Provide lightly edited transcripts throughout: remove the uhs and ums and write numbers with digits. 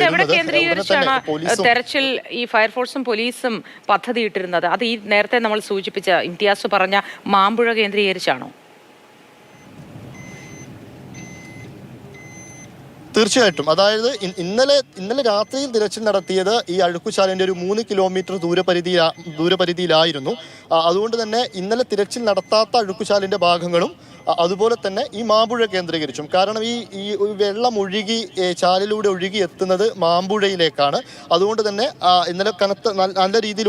എവിടെ കേന്ദ്രീകരിച്ചാണ് തെരച്ചിൽ ഈ ഫയർഫോഴ്സും പോലീസും പദ്ധതിയിട്ടിരുന്നത്? അത് ഈ നേരത്തെ നമ്മൾ സൂചിപ്പിച്ച ഇംതിയാസ് പറഞ്ഞ മാമ്പുഴ കേന്ദ്രീകരിച്ചാണോ? തീർച്ചയായിട്ടും. അതായത് ഇന്നലെ രാത്രിയിൽ തിരച്ചിൽ നടത്തിയത് ഈ അഴുക്കുചാലിന്റെ ഒരു 3 കിലോമീറ്റർ ദൂരപരിധിയിലായിരുന്നു. അതുകൊണ്ട് തന്നെ ഇന്നലെ തിരച്ചിൽ നടത്താത്ത അഴുക്കുചാലിന്റെ ഭാഗങ്ങളും അതുപോലെ തന്നെ ഈ മാമ്പുഴ കേന്ദ്രീകരിച്ചും. കാരണം ഈ വെള്ളം ഒഴുകി ചാലിലൂടെ ഒഴുകി എത്തുന്നത് മാമ്പുഴയിലേക്കാണ്. അതുകൊണ്ട് തന്നെ ഇന്നലെ കനത്ത നല്ല രീതിയിൽ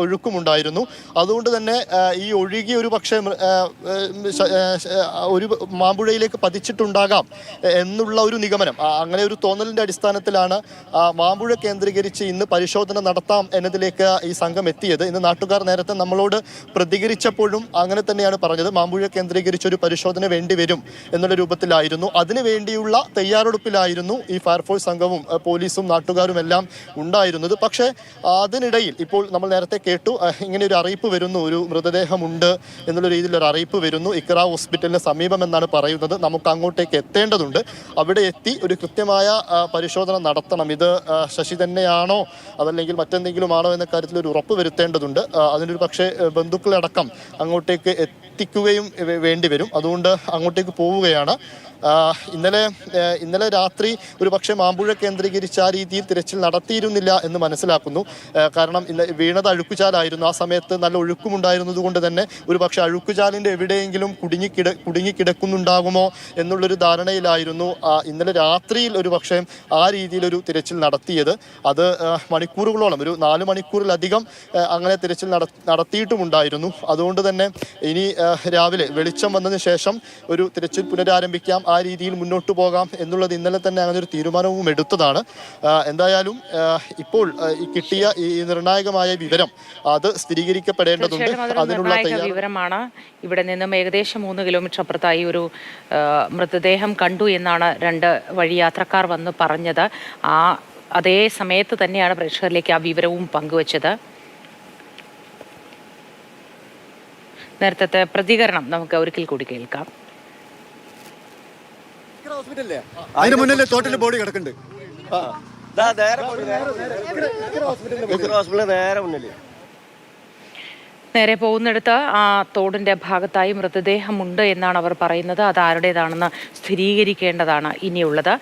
ഒഴുക്കുമുണ്ടായിരുന്നു. അതുകൊണ്ട് തന്നെ ഈ ഒഴുകി ഒരു പക്ഷേ ഒരു മാമ്പുഴയിലേക്ക് പതിച്ചിട്ടുണ്ടാകാം എന്നുള്ള ഒരു നിഗമനം, അങ്ങനെ ഒരു തോന്നലിന്റെ അടിസ്ഥാനത്തിലാണ് മാമ്പുഴ കേന്ദ്രീകരിച്ച് ഇന്ന് പരിശോധന നടത്താം എന്നതിലേക്ക് ഈ സംഘം എത്തിയത്. ഇന്ന് നാട്ടുകാർ നേരത്തെ നമ്മളോട് പ്രതികരിച്ചപ്പോഴും അങ്ങനെ തന്നെയാണ് പറഞ്ഞത്. മാമ്പുഴ കേന്ദ്രീകരിച്ച് ഒരു പരിശോധന വേണ്ടി വരും എന്നുള്ള രൂപത്തിലായിരുന്നു. അതിനു വേണ്ടിയുള്ള തയ്യാറെടുപ്പിലായിരുന്നു ഈ ഫയർഫോഴ്സ് സംഘവും പോലീസും നാട്ടുകാരും എല്ലാം ഉണ്ടായിരുന്നത്. പക്ഷേ അതിനിടയിൽ ഇപ്പോൾ നമ്മൾ നേരത്തെ കേട്ടു, ഇങ്ങനെ ഒരു അറിയിപ്പ് വരുന്നു, ഒരു മൃതദേഹമുണ്ട് എന്നുള്ള രീതിയിൽ ഒരു അറിയിപ്പ് വരുന്നു. ഇക്ര ഹോസ്പിറ്റലിന് സമീപം എന്നാണ് പറയുന്നത്. നമുക്ക് അങ്ങോട്ടേക്ക് എത്തേണ്ടതുണ്ട്. അവിടെ എത്തി ഒരു കൃത്യമായ പരിശോധന നടത്തണം. ഇത് ശശി തന്നെയാണോ അതല്ലെങ്കിൽ മറ്റെന്തെങ്കിലും ആണോ എന്ന കാര്യത്തിൽ ഒരു ഉറപ്പ് വരുത്തേണ്ടതുണ്ട്. അതിനൊരു പക്ഷേ ബന്ധുക്കളടക്കം അങ്ങോട്ടേക്ക് എത്തിക്കുകയും വേണ്ടി വരും. അതുകൊണ്ട് അങ്ങോട്ടേക്ക് പോവുകയാണ്. ഇന്നലെ രാത്രി ഒരു പക്ഷേ മാമ്പുഴ കേന്ദ്രീകരിച്ച് ആ രീതിയിൽ തിരച്ചിൽ നടത്തിയിരുന്നില്ല എന്ന് മനസ്സിലാക്കുന്നു. കാരണം വീണത് അഴുക്കുചാലായിരുന്നു. ആ സമയത്ത് നല്ല ഒഴുക്കുമുണ്ടായിരുന്നത് കൊണ്ട് തന്നെ ഒരു പക്ഷേ അഴുക്കുചാലിൻ്റെ എവിടെയെങ്കിലും കുടുങ്ങിക്കിടക്കുന്നുണ്ടാകുമോ എന്നുള്ളൊരു ധാരണയിലായിരുന്നു ഇന്നലെ രാത്രിയിൽ ഒരു പക്ഷേ ആ രീതിയിലൊരു തിരച്ചിൽ നടത്തിയത്. അത് മണിക്കൂറുകളോളം, ഒരു 4 മണിക്കൂറിലധികം അങ്ങനെ തിരച്ചിൽ നടത്തിയിട്ടുമുണ്ടായിരുന്നു. അതുകൊണ്ട് തന്നെ ഇനി രാവിലെ വെളിച്ചം വന്നതിന് ശേഷം ഒരു തിരച്ചിൽ പുനരാരംഭിക്കാം, ആ രീതിയിൽ മുന്നോട്ട് പോകാം എന്നുള്ളത് ഇന്നലെ തന്നെ അങ്ങനെ ഒരു തീരുമാനവും എടുത്തതാണ്. എന്തായാലും ഇപ്പോൾ കിട്ടിയ ഈ നിർണായകമായ വിവരം അത് സ്ഥിരീകരിക്കപ്പെടേണ്ടതുണ്ട്. അതിനുള്ള വിവരമാണ്. ഇവിടെ നിന്നും ഏകദേശം 3 കിലോമീറ്റർ അപ്പുറത്തായി ഒരു മൃതദേഹം കണ്ടു എന്നാണ് 2 വഴിയാത്രക്കാർ വന്ന് പറഞ്ഞത്. അതേ സമയത്ത് തന്നെയാണ് പ്രേക്ഷകരിലേക്ക് ആ വിവരവും പങ്കുവച്ചത്. നേരത്തെ പ്രതികരണം നമുക്ക് ഒരിക്കൽ കൂടി കേൾക്കാം. അതിന് മുന്നിൽ ടോട്ടൽ ബോഡി കിടക്കുന്നുണ്ട്. നേരെ പോകുന്നിടത്ത് ആ തോടിന്റെ ഭാഗത്തായി മൃതദേഹമുണ്ട് എന്നാണ് അവർ പറയുന്നത്. അത് ആരുടേതാണെന്ന് സ്ഥിരീകരിക്കേണ്ടതാണ് ഇനിയുള്ളത്.